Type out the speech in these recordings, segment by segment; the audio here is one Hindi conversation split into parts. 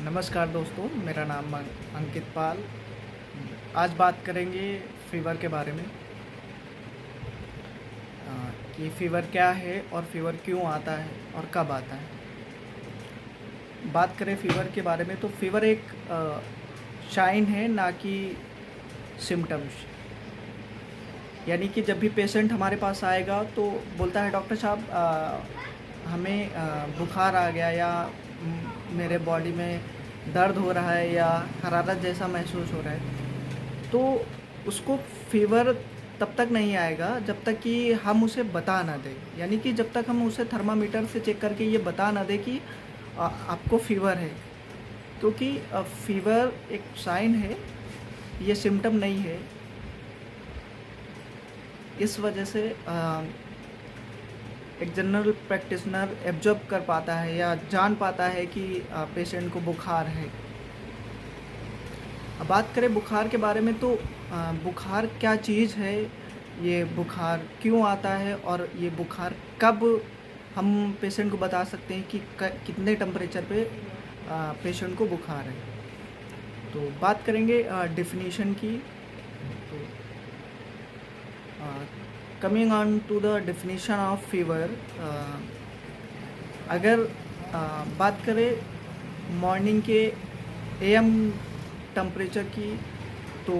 नमस्कार दोस्तों, मेरा नाम अंकित पाल। आज बात करेंगे फ़ीवर के बारे में। कि फ़ीवर क्या है और फ़ीवर क्यों आता है और कब आता है। बात करें फ़ीवर के बारे में तो फ़ीवर एक साइन है, ना कि सिम्टम्स। यानी कि जब भी पेशेंट हमारे पास आएगा तो बोलता है डॉक्टर साहब हमें बुखार आ गया, या मेरे बॉडी में दर्द हो रहा है, या हरारत जैसा महसूस हो रहा है, तो उसको फ़ीवर तब तक नहीं आएगा जब तक कि हम उसे बता ना दें। यानी कि जब तक हम उसे थर्मामीटर से चेक करके ये बता ना दें कि आपको फ़ीवर है। क्योंकि फ़ीवर एक साइन है, ये सिम्पटम नहीं है। इस वजह से एक जनरल प्रैक्टिशनर एब्जॉर्ब कर पाता है या जान पाता है कि पेशेंट को बुखार है। अब बात करें बुखार के बारे में तो बुखार क्या चीज़ है, ये बुखार क्यों आता है, और ये बुखार कब हम पेशेंट को बता सकते हैं कि कितने टेम्परेचर पे पेशेंट को बुखार है। तो बात करेंगे डेफिनेशन की। तो coming on to the definition of fever, अगर बात करें मॉर्निंग के एएम टेम्परेचर की, तो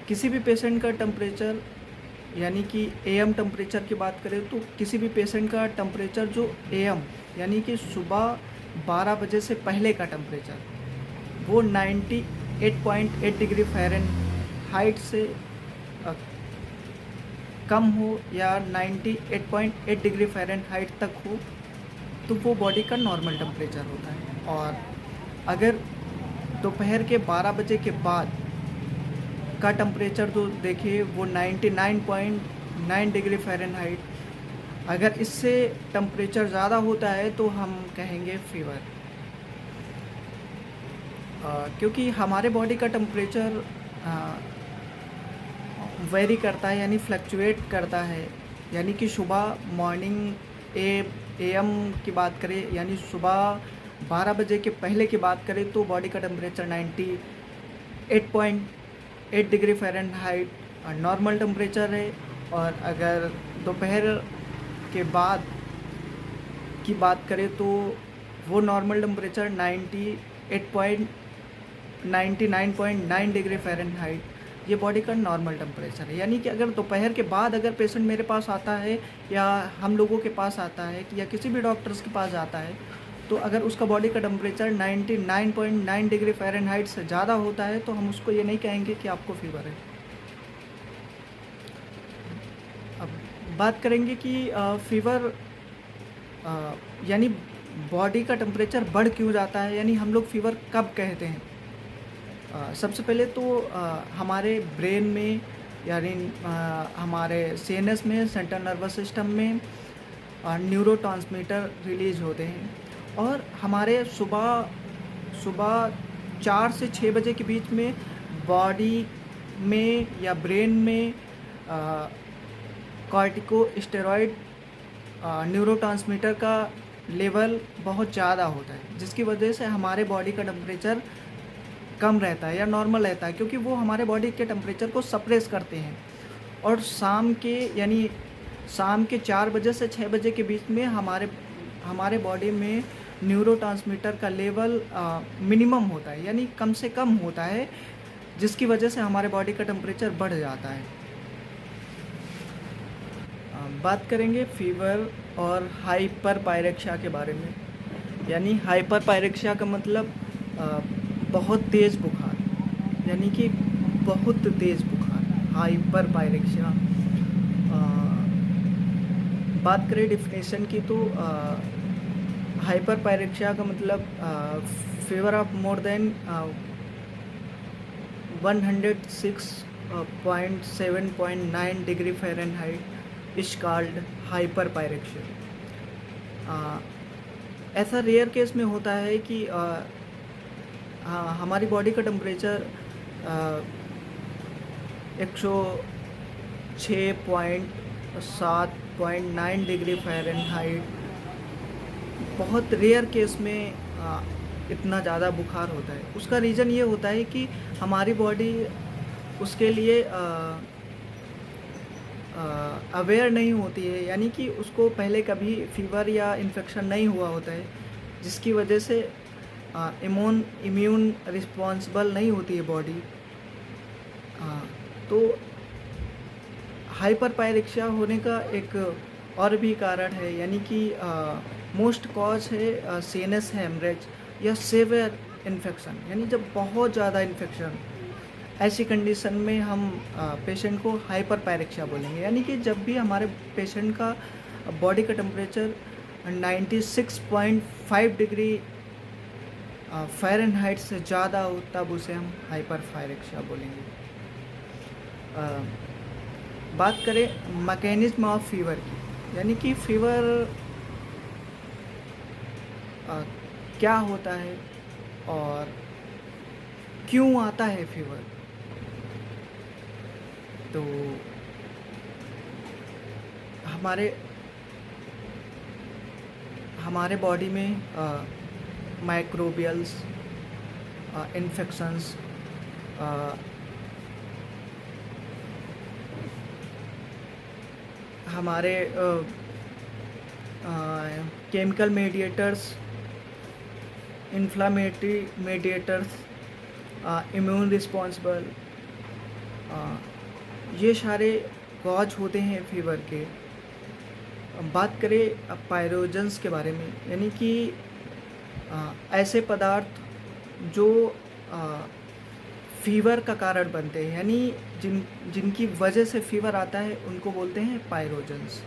किसी भी पेशेंट का टेम्परेचर, यानी कि एएम टेम्परेचर की बात करें तो किसी भी पेशेंट का टेम्परेचर जो एएम यानी कि सुबह 12 बजे से पहले का टेम्परेचर, वो 98.8 डिग्री फ़ारेनहाइट से कम हो या 98.8 डिग्री फ़ारेनहाइट तक हो, तो वो बॉडी का नॉर्मल टेम्परेचर होता है। और अगर दोपहर के 12 बजे के बाद का टेम्परेचर जो देखें, वो 99.9 डिग्री फ़ारेनहाइट, अगर इससे टेम्परेचर ज़्यादा होता है तो हम कहेंगे फ़ीवर। क्योंकि हमारे बॉडी का टेम्परेचर वेरी करता है, यानी फ्लक्चुएट करता है। यानी कि सुबह मॉर्निंग एएम की बात करें, यानी सुबह 12 बजे के पहले की बात करें, तो बॉडी का temperature 98.8 degree Fahrenheit normal temperature है। और अगर दोपहर के बाद की बात करें तो वो नॉर्मल टेम्परेचर 99.9 डिग्री फ़ारेनहाइट, ये बॉडी का नॉर्मल टेम्परेचर है। यानी कि अगर दोपहर के बाद अगर पेशेंट मेरे पास आता है, या हम लोगों के पास आता है, या किसी भी डॉक्टर्स के पास आता है, तो अगर उसका बॉडी का टेम्परेचर 99.9 डिग्री फ़ारेनहाइट से ज़्यादा होता है, तो हम उसको ये नहीं कहेंगे कि आपको फ़ीवर है। अब बात करेंगे कि फ़ीवर यानी बॉडी का टेम्परेचर बढ़ क्यों जाता है, यानी हम लोग फ़ीवर कब कहते हैं। सबसे पहले तो हमारे ब्रेन में, यानी हमारे सीएनएस में, सेंट्रल नर्वस सिस्टम में न्यूरोट्रांसमीटर रिलीज़ होते हैं, और हमारे सुबह सुबह 4 से 6 बजे के बीच में बॉडी में या ब्रेन में कॉर्टिकोस्टेरॉइड न्यूरोट्रांसमीटर का लेवल बहुत ज़्यादा होता है, जिसकी वजह से हमारे बॉडी का टेम्परेचर कम रहता है या नॉर्मल रहता है, क्योंकि वो हमारे बॉडी के टेम्परेचर को सप्रेस करते हैं। और शाम के 4 बजे से 6 बजे के बीच में हमारे बॉडी में न्यूरोट्रांसमीटर का लेवल मिनिमम होता है, यानी कम से कम होता है, जिसकी वजह से हमारे बॉडी का टेम्परेचर बढ़ जाता है। बात करेंगे फ़ीवर और हाइपर पायरेक्सिया के बारे में। यानी हाइपर पायरेक्सिया का मतलब बहुत तेज़ बुखार, यानी कि बहुत तेज़ बुखार, हाइपर पायरेक्सिया। बात करें डेफिनेशन की तो हाइपर पायरेक्सिया का मतलब fever of more than 106.7.9 degree Fahrenheit is called hyper pyrexia. ऐसा रेयर केस में होता है कि हाँ, हमारी बॉडी का टेम्परेचर 106.7.9 डिग्री फ़ारेनहाइट बहुत रेयर केस में इतना ज़्यादा बुखार होता है। उसका रीज़न ये होता है कि हमारी बॉडी उसके लिए अवेयर नहीं होती है, यानी कि उसको पहले कभी फ़ीवर या इन्फेक्शन नहीं हुआ होता है, जिसकी वजह से इम्यून रिस्पॉन्सिबल नहीं होती है बॉडी। तो हाइपर पायरेक्सिया होने का एक और भी कारण है, यानी कि मोस्ट कॉज है सीएनएस हेमरेज या सीवियर इन्फेक्शन, यानी जब बहुत ज़्यादा इन्फेक्शन, ऐसी कंडीशन में हम पेशेंट को हाइपर पायरेक्सिया बोलेंगे। यानी कि जब भी हमारे पेशेंट का बॉडी का टेम्परेचर 96.5 डिग्री फ़ारेनहाइट से ज़्यादा हो, तब उसे हम हाइपर पायरेक्सिया बोलेंगे। बात करें मैकेनिज्म ऑफ फीवर की, यानी कि फ़ीवर क्या होता है और क्यों आता है फ़ीवर। तो हमारे बॉडी में माइक्रोबियल्स, इन्फेक्शंस, हमारे chemical mediators, inflammatory mediators, immune responsible, ये सारे कॉज होते हैं फीवर के। बात करें पायरोजेंस के बारे में, यानी कि ऐसे पदार्थ जो फीवर का कारण बनते हैं, यानी जिनकी वजह से फीवर आता है, उनको बोलते हैं पायरोजेंस।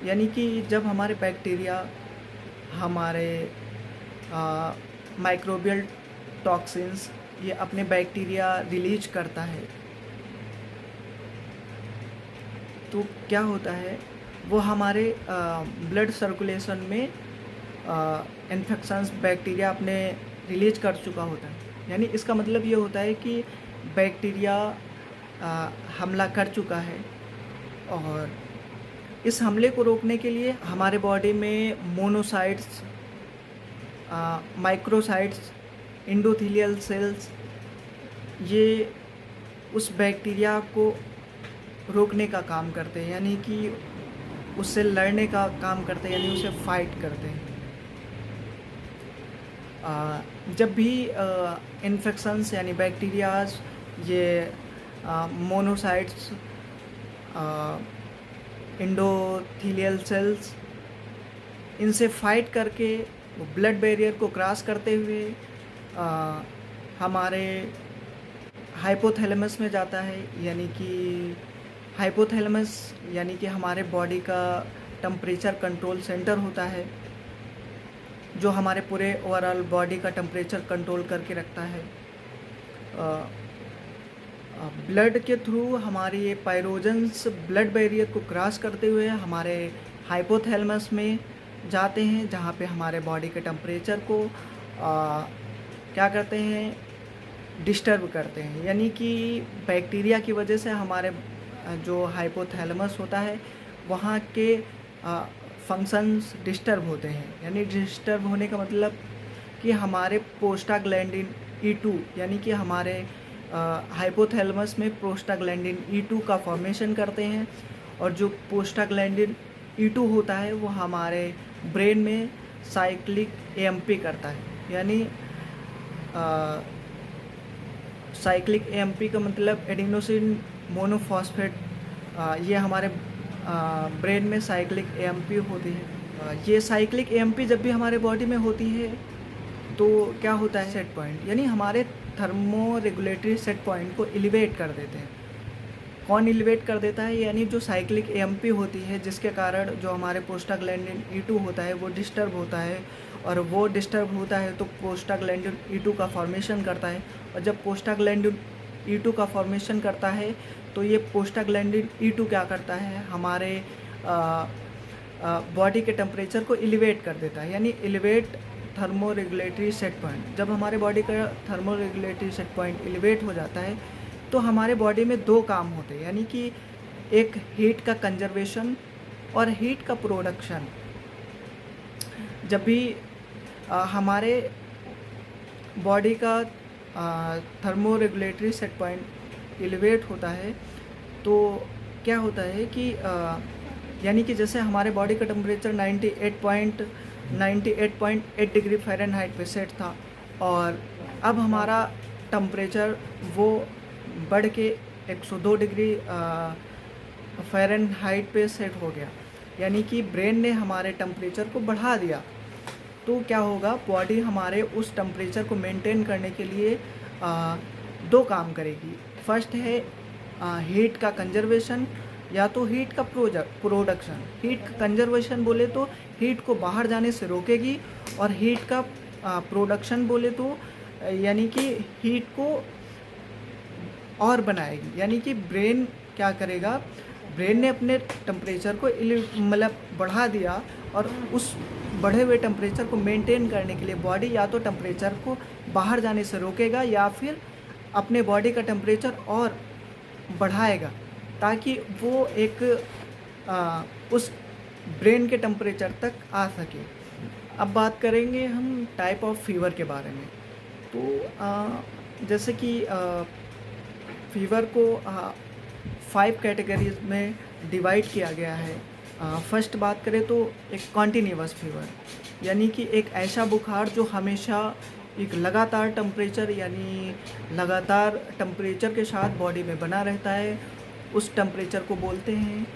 यानी कि जब हमारे बैक्टीरिया हमारे माइक्रोबियल टॉक्सिन्स ये अपने बैक्टीरिया रिलीज करता है, तो क्या होता है, वो हमारे ब्लड सर्कुलेशन में इन्फेक्शंस बैक्टीरिया अपने रिलीज कर चुका होता है। यानी इसका मतलब ये होता है कि बैक्टीरिया हमला कर चुका है, और इस हमले को रोकने के लिए हमारे बॉडी में मोनोसाइट्स, माइक्रोसाइट्स, एंडोथेलियल सेल्स, ये उस बैक्टीरिया को रोकने का काम करते हैं, यानी कि उससे लड़ने का काम करते हैं, यानी उसे फाइट करते हैं। जब भी इन्फेक्शंस यानी बैक्टीरियाज ये मोनोसाइट्स, एंडोथेलियल सेल्स, इनसे फाइट करके वो ब्लड बैरियर को क्रॉस करते हुए हमारे हाइपोथैलेमस में जाता है। यानी कि हाइपोथैलेमस यानी कि हमारे बॉडी का टेम्परेचर कंट्रोल सेंटर होता है, जो हमारे पूरे ओवरऑल बॉडी का टेम्परेचर कंट्रोल करके रखता है। ब्लड के थ्रू हमारी ये पायरोजेंस ब्लड बैरियर को क्रॉस करते हुए हमारे हाइपोथैलेमस में जाते हैं, जहाँ पे हमारे बॉडी के टेम्परेचर को क्या करते हैं, डिस्टर्ब करते हैं। यानी कि बैक्टीरिया की वजह से हमारे जो हाइपोथैलेमस होता है वहाँ के फंक्शंस डिस्टर्ब होते हैं। यानी डिस्टर्ब होने का मतलब कि हमारे प्रोस्टाग्लैंडिन E2, यानी कि हमारे हाइपोथैलेमस में प्रोस्टाग्लैंडिन E2 का फॉर्मेशन करते हैं, और जो प्रोस्टाग्लैंडिन E2 होता है वो हमारे ब्रेन में साइक्लिक AMP करता है। यानी साइक्लिक AMP का मतलब एडिनोसिन मोनोफॉस्फेट, ये हमारे ब्रेन में साइक्लिक AMP होती है। ये साइक्लिक AMP जब भी हमारे बॉडी में होती है तो क्या होता है, सेट पॉइंट, यानी हमारे थर्मो रेगुलेटरी सेट पॉइंट को एलिवेट कर देते हैं। कौन एलिवेट कर देता है, यानी जो साइक्लिक AMP होती है, जिसके कारण जो हमारे प्रोस्टाग्लैंडिन E2 होता है वो डिस्टर्ब होता है, और वो डिस्टर्ब होता है तो प्रोस्टाग्लैंडिन E2 का फॉर्मेशन करता है। और जब प्रोस्टाग्लैंडिन E2 का फॉर्मेशन करता है तो ये प्रोस्टाग्लैंडिन E2 क्या करता है, हमारे बॉडी के टेम्परेचर को एलिवेट कर देता है। यानी elevate thermo regulatory set point. जब हमारे बॉडी का thermo regulatory set point elevate हो जाता है तो हमारे बॉडी में दो काम होते हैं, यानी कि एक हीट का कंजर्वेशन और हीट का प्रोडक्शन। जब भी हमारे बॉडी का thermo regulatory set point elevate होता है तो क्या होता है कि यानी कि जैसे हमारे बॉडी का टेम्परेचर 98.8 डिग्री फ़ारेनहाइट पे सेट था और अब हमारा टेम्परेचर वो बढ़ के 102 डिग्री फ़ारेनहाइट पे सेट हो गया, यानी कि ब्रेन ने हमारे टेम्परेचर को बढ़ा दिया। तो क्या होगा, बॉडी हमारे उस टेम्परेचर को मेंटेन करने के लिए दो काम करेगी। फर्स्ट है हीट का कंजर्वेशन या तो हीट का प्रोडक्शन। हीट का कंजर्वेशन बोले तो हीट को बाहर जाने से रोकेगी और हीट का प्रोडक्शन बोले तो यानी कि हीट को और बनाएगी। यानी कि ब्रेन क्या करेगा, ब्रेन ने अपने टेम्परेचर को मतलब बढ़ा दिया और उस बढ़े हुए टेम्परेचर को मेंटेन करने के लिए बॉडी या तो टेम्परेचर को बाहर जाने से रोकेगा या फिर अपने बॉडी का टेम्परेचर और बढ़ाएगा ताकि वो एक उस ब्रेन के टेम्परेचर तक आ सके। अब बात करेंगे हम टाइप ऑफ फीवर के बारे में। तो जैसे कि फीवर को 5 कैटेगरीज में डिवाइड किया गया है। फर्स्ट बात करें तो एक कॉन्टिन्यूअस फीवर, यानी कि एक ऐसा बुखार जो हमेशा एक लगातार टेम्परेचर यानी लगातार टेम्परेचर के साथ बॉडी में बना रहता है, उस टेम्परेचर को बोलते हैं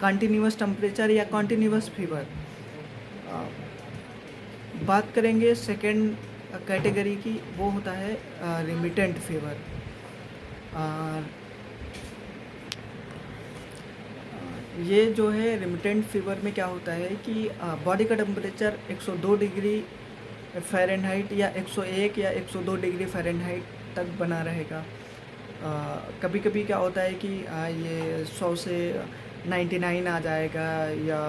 कॉन्टिन्यूअस टेम्परेचर या कॉन्टिन्यूअस फीवर। बात करेंगे सेकेंड कैटेगरी की, वो होता है रिमिटेंट फीवर। ये जो है रिमिटेंट फीवर में क्या होता है कि बॉडी का टेम्परेचर 102 डिग्री फ़ारेनहाइट या 101 या 102 डिग्री फ़ारेनहाइट तक बना रहेगा। कभी कभी क्या होता है कि ये 100 से 99 आ जाएगा या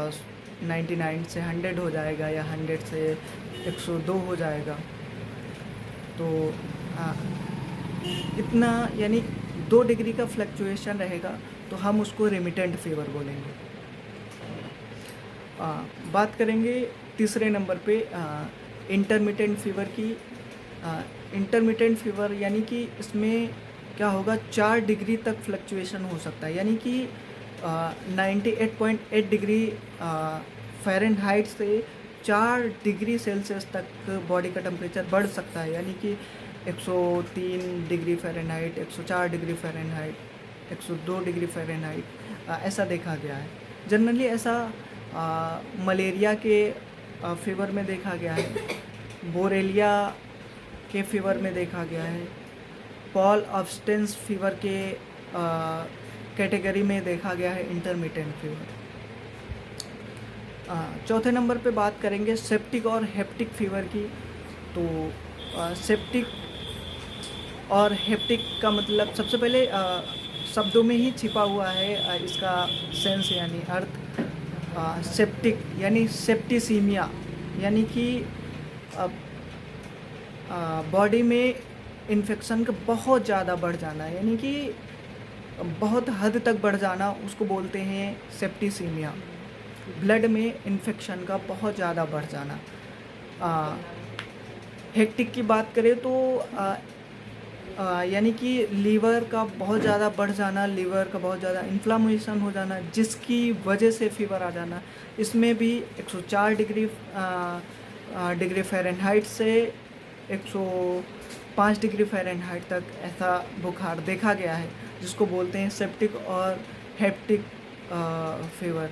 99 से 100 हो जाएगा या 100 से 102 हो जाएगा। तो इतना यानी 2 डिग्री का फ्लक्चुएशन रहेगा तो हम उसको रिमिटेंट फीवर बोलेंगे। बात करेंगे तीसरे नंबर पे इंटरमिटेंट फीवर की। इंटरमिटेंट फीवर यानी कि इसमें क्या होगा, 4 डिग्री तक फ्लक्चुएशन हो सकता है, यानी कि 98.8 डिग्री फ़ारेनहाइट से 4 डिग्री सेल्सियस तक बॉडी का टेम्परेचर बढ़ सकता है, यानी कि 103 degree Fahrenheit, 104 degree Fahrenheit, 102 degree Fahrenheit ऐसा देखा गया है। जनरली ऐसा मलेरिया के फीवर में देखा गया है, बोरेलिया के फीवर में देखा गया है, पॉल ऑब्स्टेंस फीवर के कैटेगरी में देखा गया है इंटरमिटेंट फीवर। चौथे नंबर पे बात करेंगे सेप्टिक और हेप्टिक फीवर की। तो सेप्टिक और हेप्टिक का मतलब सबसे पहले शब्दों में ही छिपा हुआ है इसका सेंस यानी अर्थ। सेप्टिक यानी सेप्टिसीमिया, यानी कि बॉडी में इन्फेक्शन का बहुत ज़्यादा बढ़ जाना, यानी कि बहुत हद तक बढ़ जाना, उसको बोलते हैं सेप्टिसीमिया। ब्लड में इन्फेक्शन का बहुत ज़्यादा बढ़ जाना। हेक्टिक की बात करें तो यानी कि लीवर का बहुत ज़्यादा बढ़ जाना, लीवर का बहुत ज़्यादा इन्फ्लामेशन हो जाना जिसकी वजह से फीवर आ जाना। इसमें भी 104 डिग्री फ़ारेनहाइट से 105 डिग्री फ़ारेनहाइट तक ऐसा बुखार देखा गया है, जिसको बोलते हैं सेप्टिक और हेप्टिक फीवर।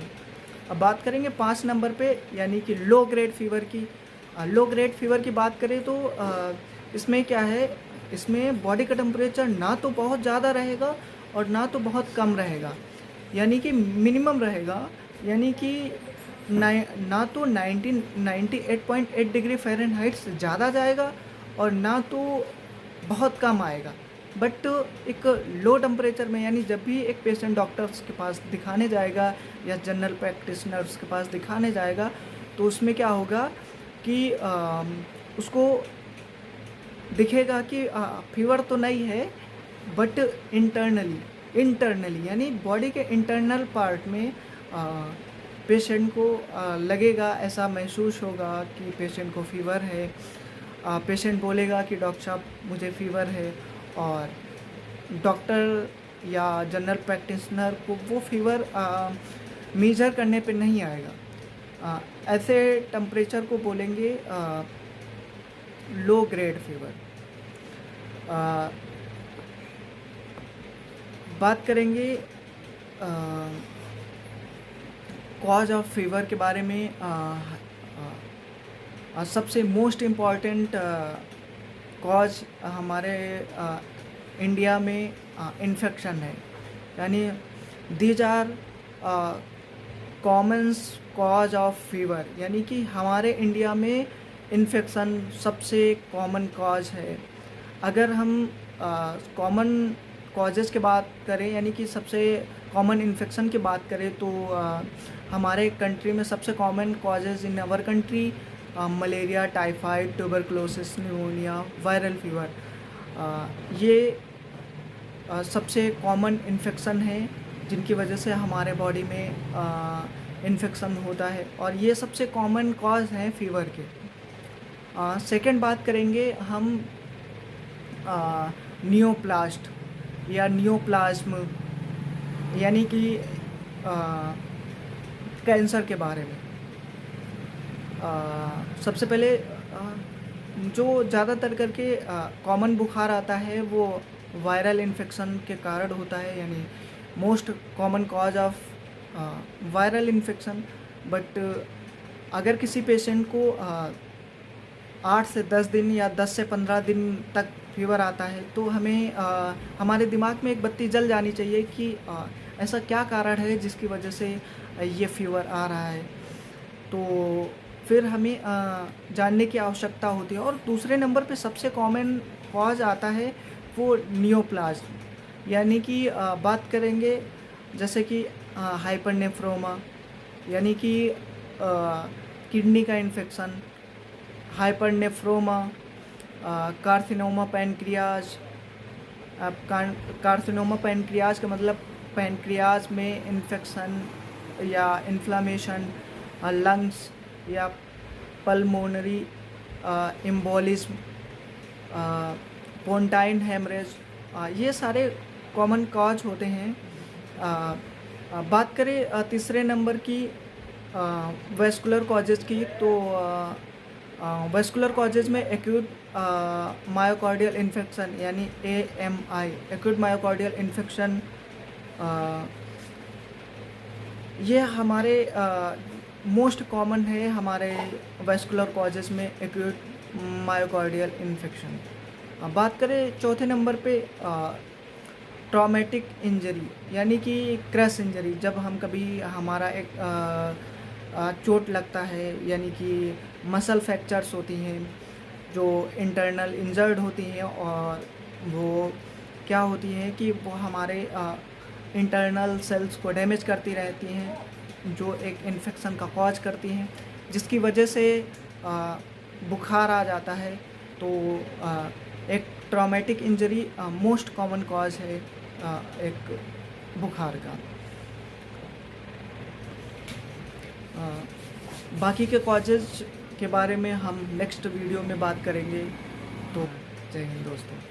अब बात करेंगे 5 नंबर पे, यानी कि लो ग्रेड फीवर की। लो ग्रेड फीवर की बात करें तो इसमें क्या है, इसमें बॉडी का टेम्परेचर ना तो बहुत ज़्यादा रहेगा और ना तो बहुत कम रहेगा, यानी कि मिनिमम रहेगा, यानी कि ना तो 98.8 डिग्री फ़ारेनहाइट से ज़्यादा जाएगा और ना तो बहुत कम आएगा। बट एक लो टेम्परेचर में, यानी जब भी एक पेशेंट डॉक्टर्स के पास दिखाने जाएगा या जनरल प्रैक्टिशनर्स के पास दिखाने जाएगा तो उसमें क्या होगा कि उसको दिखेगा कि फीवर तो नहीं है, बट इंटरनली यानी बॉडी के इंटरनल पार्ट में पेशेंट को लगेगा, ऐसा महसूस होगा कि पेशेंट को फ़ीवर है। पेशेंट बोलेगा कि डॉक्टर साहब मुझे फ़ीवर है, और डॉक्टर या जनरल प्रैक्टिशनर को वो फ़ीवर मेजर करने पे नहीं आएगा। ऐसे टेम्परेचर को बोलेंगे लो ग्रेड फ़ीवर। बात करेंगे कॉज ऑफ फीवर के बारे में। सबसे मोस्ट इम्पॉर्टेंट कॉज हमारे इंडिया में इन्फेक्शन है, यानी these are common cause of fever, यानी कि हमारे इंडिया में इन्फेक्शन सबसे कॉमन कॉज है। अगर हम कॉमन कॉजेज़ की बात करें, यानी कि सबसे कॉमन इन्फेक्शन की बात करें, तो हमारे कंट्री में सबसे common causes in our country malaria, typhoid, tuberculosis, pneumonia, viral fever, ये सबसे कॉमन इन्फेक्शन है जिनकी वजह से हमारे बॉडी में इन्फेक्शन होता है, और ये सबसे कॉमन कॉज हैं फीवर के। सेकंड बात करेंगे हम नियोप्लास्ट या नियोप्लाज्म, यानी कि कैंसर के बारे में। सबसे पहले जो ज़्यादातर करके कॉमन बुखार आता है वो वायरल इन्फेक्शन के कारण होता है, यानी most common cause of viral infection. But अगर किसी पेशेंट को 8 से 10 दिन या 10 से 15 दिन तक फीवर आता है, तो हमें हमारे दिमाग में एक बत्ती जल जानी चाहिए कि ऐसा क्या कारण है जिसकी वजह से ये फीवर आ रहा है। तो फिर हमें जानने की आवश्यकता होती है। और दूसरे नंबर पे सबसे कॉमन कॉज आता है वो नियोप्लाज्म, यानी कि बात करेंगे जैसे कि हाइपरनेफ्रोमा, यानी कि किडनी का इन्फेक्शन, हाइपरनेफ्रोमा, कार्सिनोमा पैनक्रियाज। अब कार्सिनोमा पैनक्रियाज का मतलब पैनक्रियाज में इन्फेक्शन या इन्फ्लामेशन, लंग्स या पल्मोनरी एम्बोलिज्म, पोंटाइन हेमरेज, ये सारे कॉमन कॉज होते हैं। बात करें तीसरे नंबर की वेस्कुलर कॉजेज़ की, तो वेस्कुलर कॉजेज़ में एक्यूट मायोकार्डियल इन्फेक्शन, यानी AMI, एक्यूट मायोकार्डियल इन्फेक्शन, ये हमारे मोस्ट कॉमन है हमारे वेस्कुलर कॉजेज़ में एक्यूट मायोकार्डियल इन्फेक्शन। बात करें चौथे नंबर पे ट्रॉमेटिक इंजरी, यानी कि क्रैश इंजरी, जब हम कभी हमारा एक चोट लगता है, यानी कि मसल फ्रैक्चर्स होती हैं जो इंटरनल इंजर्ड होती हैं, और वो क्या होती हैं कि वो हमारे इंटरनल सेल्स को डैमेज करती रहती हैं, जो एक इन्फेक्शन का कॉज करती हैं, जिसकी वजह से बुखार आ जाता है। तो एक traumatic injury most common cause है एक बुखार का। बाकी के कॉजेज़ के बारे में हम नेक्स्ट वीडियो में बात करेंगे। तो जय हिंद दोस्तों।